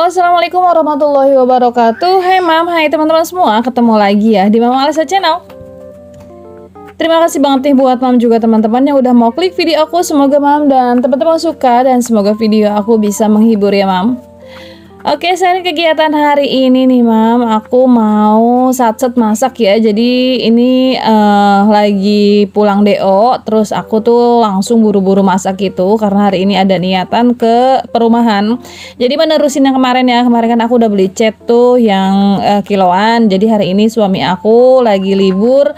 Halo, assalamualaikum warahmatullahi wabarakatuh. Hai mam, hai teman-teman semua, ketemu lagi ya di Mama Alisa Channel. Terima kasih banget nih buat mam juga teman-teman yang udah mau klik video aku. Semoga mam dan teman-teman suka dan semoga video aku bisa menghibur ya mam. Oke, sharing kegiatan hari ini nih mam, aku mau satset masak ya. Jadi ini lagi pulang DO, terus aku tuh langsung buru-buru masak gitu karena hari ini ada niatan ke perumahan. Jadi menerusin yang kemarin ya, kemarin kan aku udah beli cat tuh yang kiloan. Jadi hari ini suami aku lagi libur.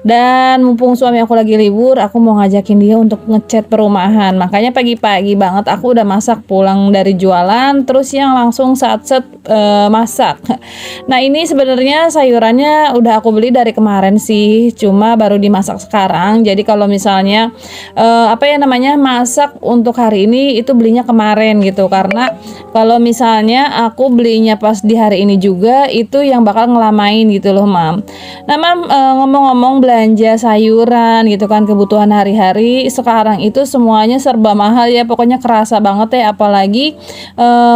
Dan mumpung suami aku lagi libur, aku mau ngajakin dia untuk ngecat perumahan. Makanya pagi-pagi banget aku udah masak pulang dari jualan, terus yang langsung satset masak. Nah ini sebenarnya sayurannya udah aku beli dari kemarin sih, cuma baru dimasak sekarang. Jadi kalau misalnya masak untuk hari ini itu belinya kemarin gitu. Karena kalau misalnya aku belinya pas di hari ini juga, itu yang bakal ngelamain gitu loh mam. Nah mam, ngomong-ngomong belanja sayuran gitu kan, kebutuhan hari-hari sekarang itu semuanya serba mahal ya, pokoknya kerasa banget ya, apalagi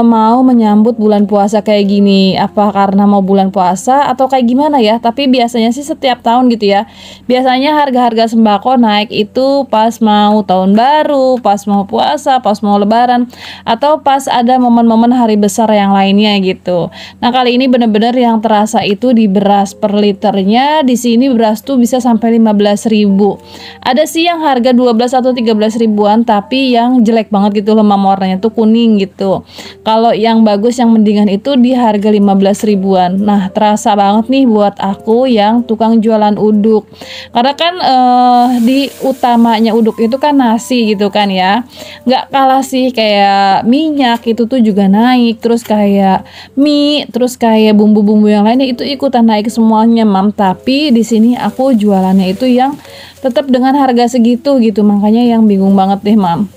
mau menyambut bulan puasa kayak gini. Apa karena mau bulan puasa atau kayak gimana ya, tapi biasanya sih setiap tahun gitu ya, biasanya harga-harga sembako naik itu pas mau tahun baru, pas mau puasa, pas mau lebaran, atau pas ada momen-momen hari besar yang lainnya gitu. Nah kali ini bener-bener yang terasa itu di beras per liternya. Di sini beras tuh bisa sampai 15.000. Ada sih yang harga 12 atau 13 ribuan, tapi yang jelek banget gitu loh mam, warnanya tuh kuning gitu. Kalau yang bagus yang mendingan itu di harga 15 ribuan. Nah terasa banget nih buat aku yang tukang jualan uduk, karena kan di utamanya uduk itu kan nasi gitu kan ya. Nggak kalah sih kayak minyak itu tuh juga naik, terus kayak mie, terus kayak bumbu-bumbu yang lainnya itu ikutan naik semuanya mam. Tapi di sini aku jualannya itu yang tetap dengan harga segitu gitu, makanya yang bingung banget deh mam.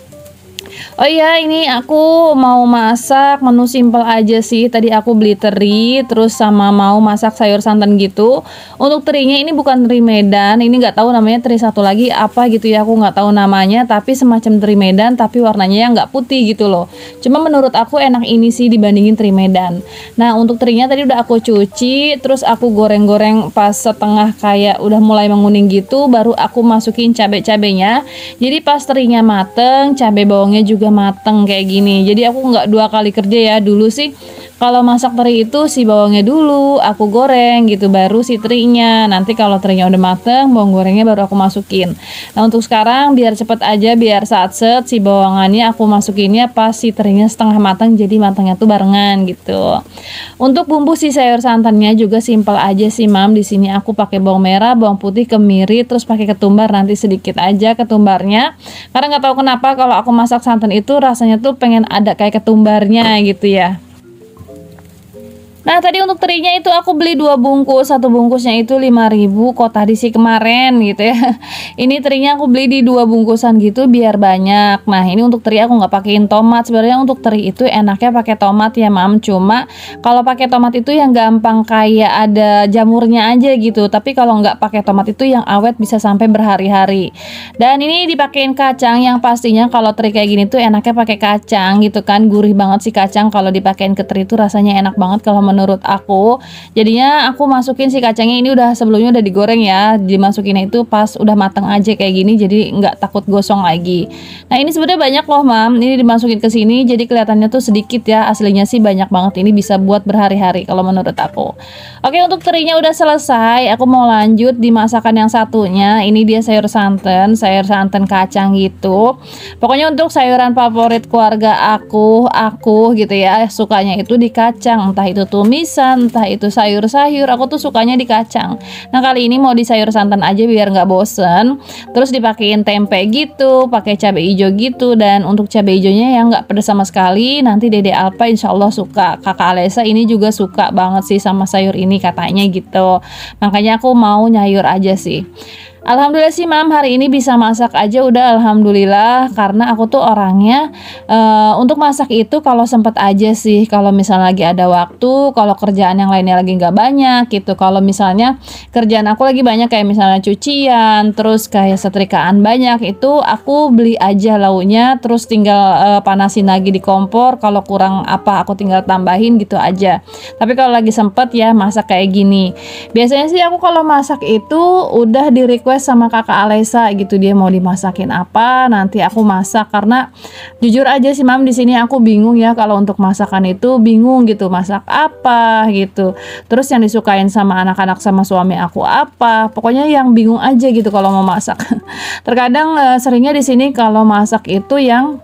Oh iya, ini aku mau masak menu simple aja sih. Tadi aku beli teri, terus sama mau masak sayur santan gitu. Untuk terinya ini bukan teri Medan, ini nggak tahu namanya, teri satu lagi apa gitu ya, aku nggak tahu namanya. Tapi semacam teri Medan, tapi warnanya yang nggak putih gitu loh. Cuma menurut aku enak ini sih dibandingin teri Medan. Nah untuk terinya tadi udah aku cuci, terus aku goreng-goreng pas setengah kayak udah mulai menguning gitu, baru aku masukin cabai-cabainya. Jadi pas terinya mateng, cabai bawangnya juga mateng kayak gini. Jadi aku nggak dua kali kerja ya. Dulu sih kalau masak teri itu si bawangnya dulu aku goreng gitu, baru si terinya. Nanti kalau terinya udah mateng, bawang gorengnya baru aku masukin. Nah untuk sekarang biar cepet aja, biar satset si bawangannya aku masukinnya pas si terinya setengah matang, jadi matangnya tuh barengan gitu. Untuk bumbu si sayur santannya juga simpel aja sih mam. Di sini aku pakai bawang merah, bawang putih, kemiri, terus pakai ketumbar, nanti sedikit aja ketumbarnya. Karena nggak tahu kenapa kalau aku masak santan itu rasanya tuh pengen ada kayak ketumbarnya gitu ya. Nah tadi untuk terinya itu aku beli 2 bungkus, satu bungkusnya itu 5.000, kok tadi sih kemarin gitu ya. Ini terinya aku beli di 2 bungkusan gitu biar banyak. Nah ini untuk teri aku nggak pakein tomat. Sebenarnya untuk teri itu enaknya pakai tomat ya mam, cuma kalau pakai tomat itu yang gampang kayak ada jamurnya aja gitu. Tapi kalau nggak pakai tomat itu yang awet bisa sampai berhari-hari. Dan ini dipakein kacang, yang pastinya kalau teri kayak gini tuh enaknya pakai kacang gitu kan, gurih banget sih kacang kalau dipakein ke teri itu, rasanya enak banget kalau menurut aku. Jadinya aku masukin si kacangnya ini udah sebelumnya udah digoreng ya, dimasukinnya itu pas udah matang aja kayak gini, jadi nggak takut gosong lagi. Nah ini sebenarnya banyak loh mam, ini dimasukin ke sini jadi kelihatannya tuh sedikit ya, aslinya sih banyak banget. Ini bisa buat berhari-hari kalau menurut aku. Oke, untuk terinya udah selesai, aku mau lanjut di masakan yang satunya. Ini dia sayur santan kacang gitu. Pokoknya untuk sayuran favorit keluarga aku gitu ya, sukanya itu di kacang, entah itu tumisan, entah itu sayur-sayur, aku tuh sukanya di kacang. Nah kali ini mau di sayur santan aja biar nggak bosen. Terus dipakein tempe gitu, pakai cabai hijau gitu. Dan untuk cabai hijaunya yang nggak pedas sama sekali, nanti Dede Alpa insya Allah suka. Kakak Alesa ini juga suka banget sih sama sayur ini katanya gitu. Makanya aku mau nyayur aja sih. Alhamdulillah sih Mam, hari ini bisa masak aja udah alhamdulillah, karena aku tuh orangnya untuk masak itu kalau sempet aja sih, kalau misalnya lagi ada waktu, kalau kerjaan yang lainnya lagi nggak banyak gitu. Kalau misalnya kerjaan aku lagi banyak kayak misalnya cucian, terus kayak setrikaan banyak, itu aku beli aja lauknya, terus tinggal panasin lagi di kompor, kalau kurang apa aku tinggal tambahin gitu aja. Tapi kalau lagi sempet ya masak kayak gini. Biasanya sih aku kalau masak itu udah di request sama kakak Alesa gitu, dia mau dimasakin apa nanti aku masak, karena jujur aja sih Mam, di sini aku bingung ya kalau untuk masakan itu bingung gitu, masak apa gitu, terus yang disukain sama anak-anak sama suami aku apa, pokoknya yang bingung aja gitu kalau mau masak. Terkadang seringnya di sini kalau masak itu yang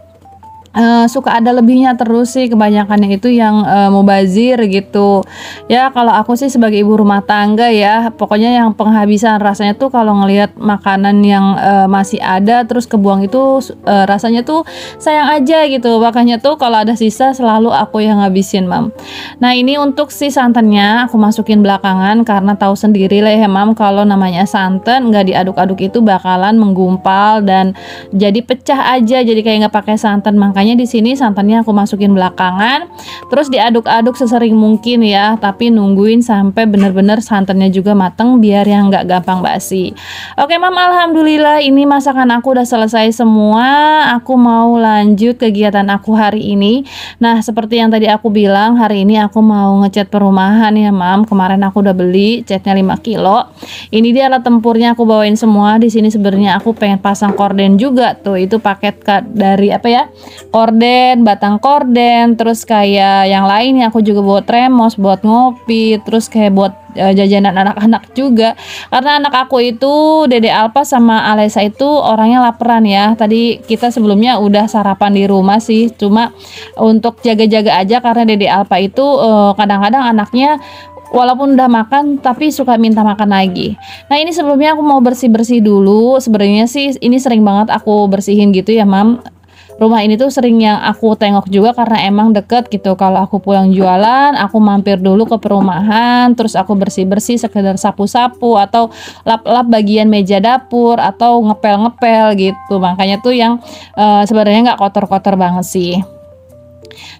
suka ada lebihnya terus sih, kebanyakannya itu yang mubazir gitu ya. Kalau aku sih sebagai ibu rumah tangga ya, pokoknya yang penghabisan rasanya tuh kalau ngelihat makanan yang masih ada terus kebuang itu rasanya tuh sayang aja gitu, makanya tuh kalau ada sisa selalu aku yang ngabisin Mam. Nah ini untuk si santannya aku masukin belakangan, karena tahu sendiri lah ya Mam, kalau namanya santan nggak diaduk-aduk itu bakalan menggumpal dan jadi pecah aja, jadi kayak nggak pakai santan. Makanya di sini santannya aku masukin belakangan, terus diaduk-aduk sesering mungkin ya, tapi nungguin sampai bener-bener santannya juga mateng biar yang nggak gampang basi. Oke Mam, alhamdulillah ini masakan aku udah selesai semua. Aku mau lanjut kegiatan aku hari ini. Nah seperti yang tadi aku bilang, hari ini aku mau ngecat perumahan ya Mam. Kemarin aku udah beli catnya 5 kilo. Ini dia alat tempurnya aku bawain semua. Di sini sebenarnya aku pengen pasang korden juga tuh, itu paket dari apa ya, korden, batang korden, terus kayak yang lainnya aku juga buat tremos, buat ngopi, terus kayak buat jajanan anak-anak juga, karena anak aku itu Dede Alpa sama Alesa itu orangnya laparan ya. Tadi kita sebelumnya udah sarapan di rumah sih, cuma untuk jaga-jaga aja karena Dede Alpa itu kadang-kadang anaknya walaupun udah makan tapi suka minta makan lagi. Nah ini sebelumnya aku mau bersih-bersih dulu. Sebenarnya sih ini sering banget aku bersihin gitu ya Mam. Rumah ini tuh sering yang aku tengok juga karena emang deket gitu. Kalau aku pulang jualan, aku mampir dulu ke perumahan, terus aku bersih-bersih sekedar sapu-sapu atau lap-lap bagian meja dapur atau ngepel-ngepel gitu. Makanya tuh yang sebenarnya nggak kotor-kotor banget sih.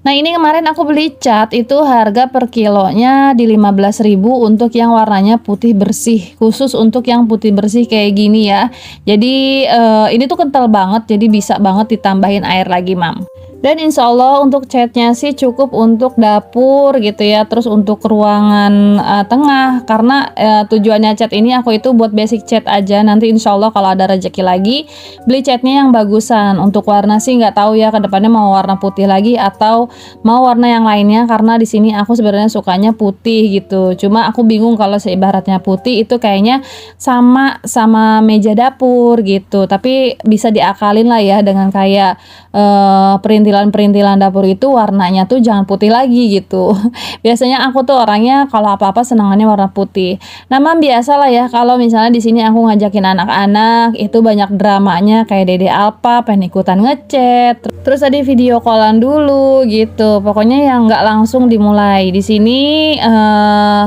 Nah ini kemarin aku beli cat, itu harga per kilonya di 15.000 untuk yang warnanya putih bersih, khusus untuk yang putih bersih kayak gini ya. Jadi ini tuh kental banget, jadi bisa banget ditambahin air lagi Mam. Dan insya Allah untuk catnya sih cukup untuk dapur gitu ya, terus untuk ruangan tengah, karena tujuannya cat ini aku itu buat basic cat aja. Nanti insya Allah kalau ada rezeki lagi beli catnya yang bagusan. Untuk warna sih nggak tahu ya kedepannya mau warna putih lagi atau mau warna yang lainnya, karena di sini aku sebenarnya sukanya putih gitu. Cuma aku bingung kalau seibaratnya putih itu kayaknya sama meja dapur gitu, tapi bisa diakalin lah ya dengan kayak perintilan-perintilan dapur itu warnanya tuh jangan putih lagi gitu. Biasanya aku tuh orangnya kalau apa-apa senangannya warna putih. Nah Mam, biasa lah ya kalau misalnya di sini aku ngajakin anak-anak itu banyak dramanya, kayak Dede Alpa pengen ikutan ngechat, terus tadi video callan dulu gitu. Pokoknya yang nggak langsung dimulai. Di sini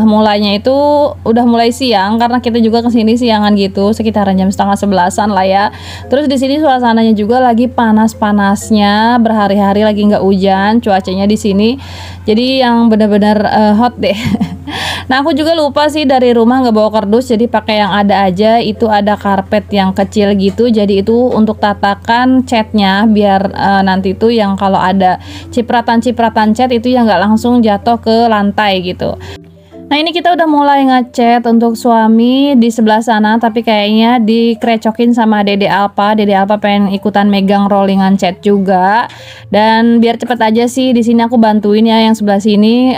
mulainya itu udah mulai siang karena kita juga kesini siangan gitu, sekitaran jam setengah 11-an lah ya. Terus di sini suasananya juga lagi panas-panasnya, berhari-hari lagi nggak hujan cuacanya di sini, jadi yang benar-benar hot deh. Nah aku juga lupa sih dari rumah nggak bawa kardus, jadi pakai yang ada aja. Itu ada karpet yang kecil gitu, jadi itu untuk tatakan catnya biar nanti tuh yang kalau ada cipratan-cipratan cat itu yang nggak langsung jatuh ke lantai gitu. Nah ini kita udah mulai ngecat untuk suami di sebelah sana, tapi kayaknya dikerecokin sama Dede Alpa. Dede Alpa pengen ikutan megang rollingan cat juga. Dan biar cepet aja sih di sini aku bantuin ya yang sebelah sini.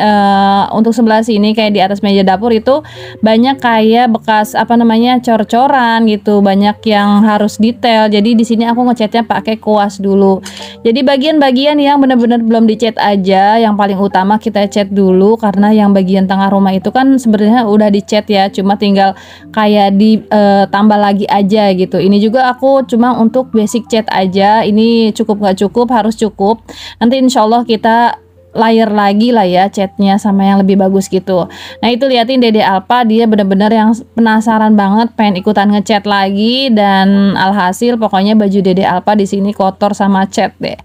Untuk sebelah sini kayak di atas meja dapur itu banyak kayak bekas apa namanya cor-coran gitu, banyak yang harus detail. Jadi di sini aku ngecatnya pakai kuas dulu. Jadi bagian-bagian yang benar-benar belum dicat aja, yang paling utama kita cat dulu, karena yang bagian tengah rumah itu kan sebenarnya udah dicat ya, cuma tinggal kayak ditambah lagi aja gitu. Ini juga aku cuma untuk basic cat aja. Ini cukup nggak cukup, harus cukup. Nanti insya Allah kita layer lagi lah ya catnya sama yang lebih bagus gitu. Nah itu liatin Dede Alpa, dia bener-bener yang penasaran banget pengen ikutan ngecat lagi, dan alhasil pokoknya baju Dede Alpa di sini kotor sama cat deh.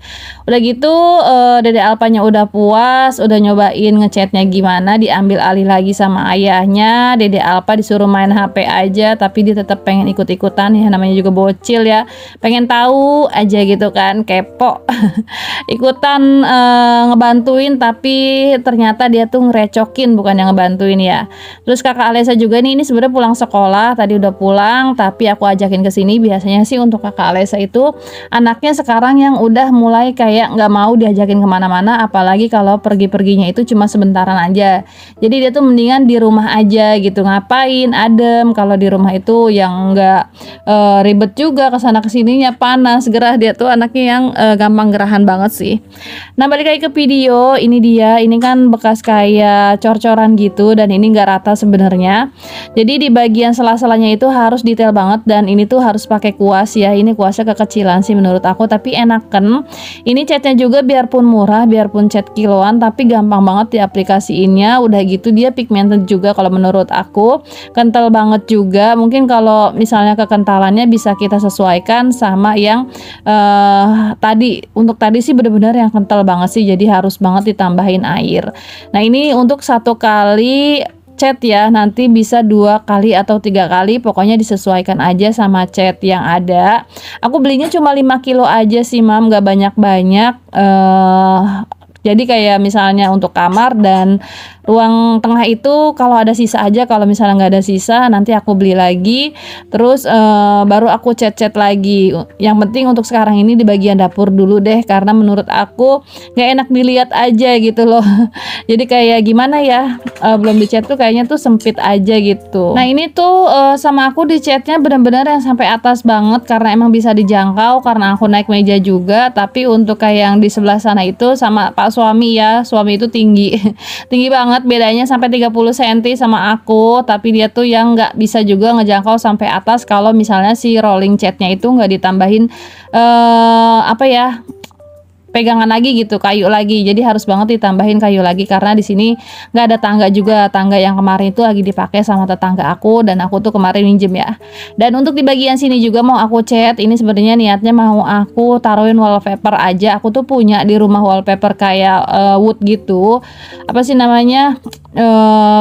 Udah gitu Dede Alpanya udah puas, udah nyobain ngecatnya gimana, diambil alih lagi sama ayahnya. Dede Alpa disuruh main HP aja, tapi dia tetap pengen ikut-ikutan ya, namanya juga bocil ya, pengen tahu aja gitu kan, kepo ikutan ngebantuin, tapi ternyata dia tuh ngerecokin bukan yang ngebantuin ya. Terus kakak Alesa juga nih, ini sebenarnya pulang sekolah, tadi udah pulang tapi aku ajakin ke sini. Biasanya sih untuk kakak Alesa itu anaknya sekarang yang udah mulai kayak nggak mau diajakin kemana-mana, apalagi kalau pergi-perginya itu cuma sebentaran aja. Jadi dia tuh mendingan di rumah aja gitu, ngapain adem, kalau di rumah itu yang nggak ribet juga kesana kesininya, panas gerah. Dia tuh anaknya yang gampang gerahan banget sih. Nah balik lagi ke video, ini dia, ini kan bekas kayak cor-coran gitu, dan ini nggak rata sebenarnya. Jadi di bagian sela-selanya itu harus detail banget, dan ini tuh harus pakai kuas ya. Ini kuasnya kekecilan sih menurut aku, tapi enaken. Ini catnya juga biarpun murah, biarpun cat kiloan, tapi gampang banget diaplikasiinnya. Udah gitu dia pigmented juga kalau menurut aku, kental banget juga. Mungkin kalau misalnya kekentalannya bisa kita sesuaikan sama yang tadi. Untuk tadi sih bener-bener yang kental banget sih, jadi harus banget ditambahin air. Nah ini untuk 1 kali cat ya, nanti bisa 2 kali atau 3 kali, pokoknya disesuaikan aja sama cat yang ada. Aku belinya cuma 5 kilo aja sih mam, gak banyak-banyak. Jadi kayak misalnya untuk kamar dan ruang tengah itu kalau ada sisa aja, kalau misalnya nggak ada sisa nanti aku beli lagi, terus baru aku cat-cat lagi. Yang penting untuk sekarang ini di bagian dapur dulu deh, karena menurut aku nggak enak dilihat aja gitu loh. Jadi kayak gimana ya, belum dicat tuh kayaknya tuh sempit aja gitu. Nah ini tuh sama aku dicatnya benar-benar yang sampai atas banget, karena emang bisa dijangkau karena aku naik meja juga. Tapi untuk kayak yang di sebelah sana itu sama Pak suami ya, suami itu tinggi tinggi banget, bedanya sampai 30 cm sama aku, tapi dia tuh yang nggak bisa juga ngejangkau sampai atas kalau misalnya si rolling catnya itu nggak ditambahin apa ya, pegangan lagi gitu, kayu lagi. Jadi harus banget ditambahin kayu lagi, karena di sini nggak ada tangga juga. Tangga yang kemarin itu lagi dipakai sama tetangga aku, dan aku tuh kemarin minjem ya. Dan untuk di bagian sini juga mau aku cat. Ini sebenarnya niatnya mau aku taruhin wallpaper aja. Aku tuh punya di rumah wallpaper kayak wood gitu, apa sih namanya,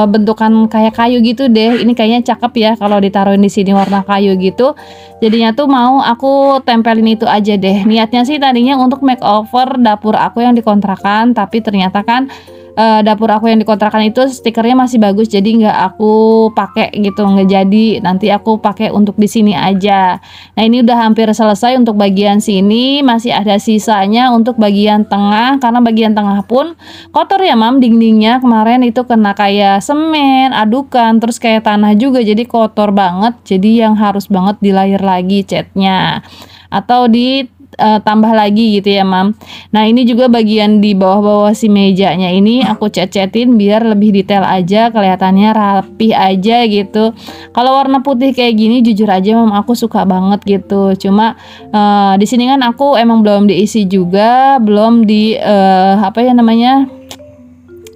bentukan kayak kayu gitu deh. Ini kayaknya cakep ya kalau ditaruhin di sini warna kayu gitu. Jadinya tuh mau aku tempelin itu aja deh. Niatnya sih tadinya untuk makeover dapur aku yang dikontrakan, tapi ternyata kan dapur aku yang dikontrakan itu stikernya masih bagus, jadi nggak aku pakai gitu, nggak jadi. Nanti aku pakai untuk di sini aja. Nah ini udah hampir selesai untuk bagian sini, masih ada sisanya untuk bagian tengah, karena bagian tengah pun kotor ya mam, dindingnya kemarin itu kena kayak semen, adukan, terus kayak tanah juga, jadi kotor banget. Jadi yang harus banget di layer lagi catnya, atau di tambah lagi gitu ya mam. Nah ini juga bagian di bawah-bawah si mejanya ini aku cat-catin biar lebih detail aja, kelihatannya rapih aja gitu. Kalau warna putih kayak gini jujur aja mam aku suka banget gitu. Cuma di sini kan aku emang belum diisi juga, belum di apa ya namanya,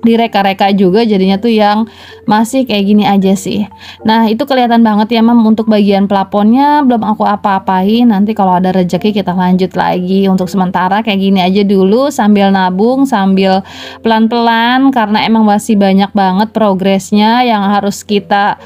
direka-reka juga, jadinya tuh yang masih kayak gini aja sih. Nah itu kelihatan banget ya mam. Untuk bagian plafonnya belum aku apa-apain, nanti kalau ada rezeki kita lanjut lagi. Untuk sementara kayak gini aja dulu, sambil nabung, sambil pelan-pelan, karena emang masih banyak banget progresnya yang harus kita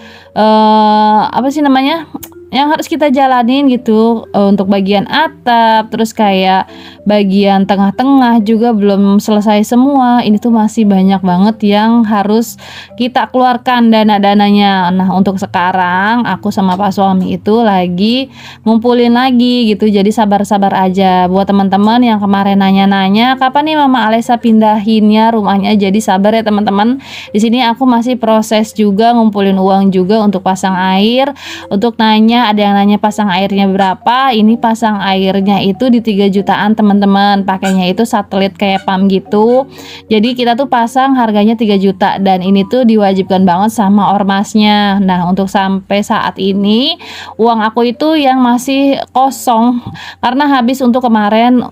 apa sih namanya, yang harus kita jalanin gitu. Untuk bagian atap, terus kayak bagian tengah-tengah juga belum selesai semua. Ini tuh masih banyak banget yang harus kita keluarkan dana-dananya. Nah untuk sekarang aku sama Pak suami itu lagi ngumpulin lagi gitu, jadi sabar-sabar aja. Buat teman-teman yang kemarin nanya-nanya kapan nih Mama Alesa pindahinnya rumahnya, jadi sabar ya teman-teman. Di sini aku masih proses juga, ngumpulin uang juga untuk pasang air, untuk nanya Makanya ada yang nanya pasang airnya berapa. Ini pasang airnya itu di 3 jutaan teman-teman. Pakainya itu satelit kayak pump gitu. Jadi kita tuh pasang harganya 3 juta dan ini tuh diwajibkan banget sama ormasnya. Nah, untuk sampai saat ini uang aku itu yang masih kosong karena habis untuk kemarin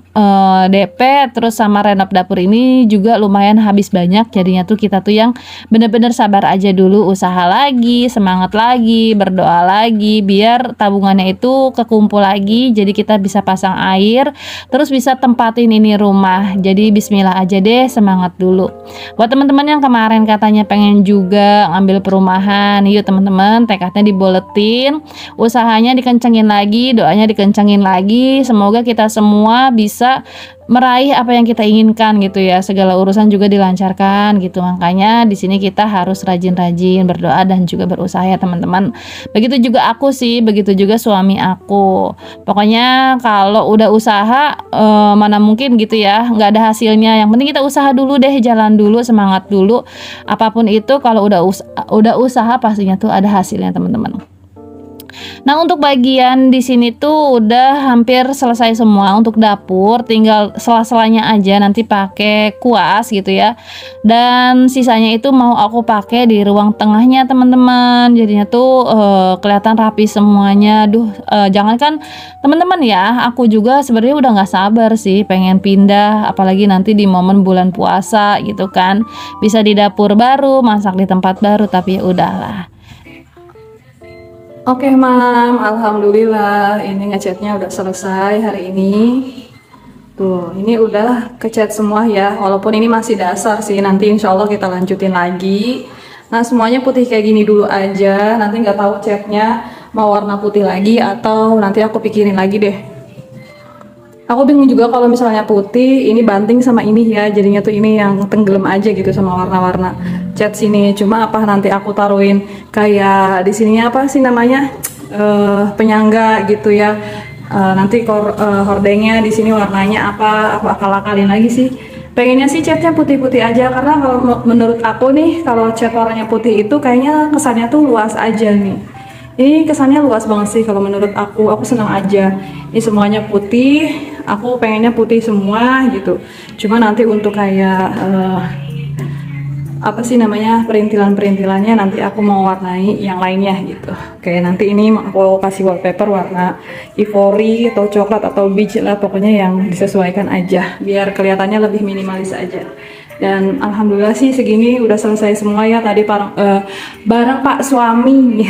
DP terus sama renov dapur ini juga lumayan habis banyak. Jadinya tuh kita tuh yang bener-bener sabar aja dulu, usaha lagi, semangat lagi, berdoa lagi biar tabungannya itu kekumpul lagi, jadi kita bisa pasang air terus bisa tempatin ini rumah. Jadi bismillah aja deh, semangat dulu. Buat teman-teman yang kemarin katanya pengen juga ngambil perumahan, yuk teman-teman, tekadnya diboletin, usahanya dikencengin lagi, doanya dikencengin lagi. Semoga kita semua bisa meraih apa yang kita inginkan gitu ya, segala urusan juga dilancarkan gitu. Makanya di sini kita harus rajin-rajin berdoa dan juga berusaha ya teman-teman. Begitu juga aku sih, begitu juga suami aku. Pokoknya kalau udah usaha mana mungkin gitu ya nggak ada hasilnya. Yang penting kita usaha dulu deh, jalan dulu, semangat dulu. Apapun itu kalau udah usaha pastinya tuh ada hasilnya teman-teman. Nah, untuk bagian di sini tuh udah hampir selesai semua untuk dapur, tinggal sela-selanya aja nanti pakai kuas gitu ya. Dan sisanya itu mau aku pakai di ruang tengahnya teman-teman. Jadinya tuh kelihatan rapi semuanya. Jangankan teman-teman ya, aku juga sebenarnya udah nggak sabar sih pengen pindah, apalagi nanti di momen bulan puasa gitu kan. Bisa di dapur baru, masak di tempat baru, tapi ya udahlah. Oke Mam, alhamdulillah ini ngechatnya udah selesai hari ini. Tuh, ini udah kecat semua ya, walaupun ini masih dasar sih, nanti insya Allah kita lanjutin lagi. Nah semuanya putih kayak gini dulu aja, nanti nggak tahu catnya mau warna putih lagi atau nanti aku pikirin lagi deh. Aku bingung juga kalau misalnya putih, ini banting sama ini ya, jadinya tuh ini yang tenggelam aja gitu sama warna-warna cat sini. Cuma apa nanti aku taruhin kayak di sininya apa sih namanya penyangga gitu ya. Nanti hordengnya di sini warnanya apa? Aku akal-akalin lagi sih. Pengennya sih catnya putih-putih aja karena kalau menurut aku nih kalau cat warnanya putih itu kayaknya kesannya tuh luas aja nih. Ini kesannya luas banget sih kalau menurut aku senang aja. Ini semuanya putih, aku pengennya putih semua gitu. Cuma nanti untuk kayak apa sih namanya perintilan-perintilannya nanti aku mau warnai yang lainnya gitu. Kayak nanti ini aku kasih wallpaper warna ivory atau coklat atau beige lah, pokoknya yang disesuaikan aja biar kelihatannya lebih minimalis aja. Dan alhamdulillah sih segini udah selesai semua ya tadi barang Pak suami.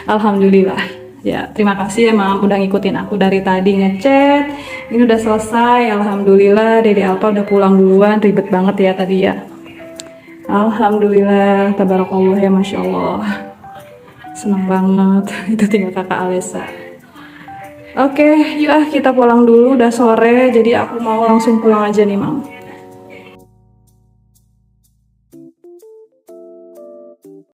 Alhamdulillah ya, terima kasih ya Mam udah ngikutin aku dari tadi ngechat. Ini udah selesai, alhamdulillah. Dede Alpa udah pulang duluan, ribet banget ya tadi ya. Alhamdulillah, tabarakallah ya, masya Allah, seneng banget. Itu tinggal kakak Alesa. Oke, yuk kita pulang dulu, udah sore, jadi aku mau langsung pulang aja nih Mam.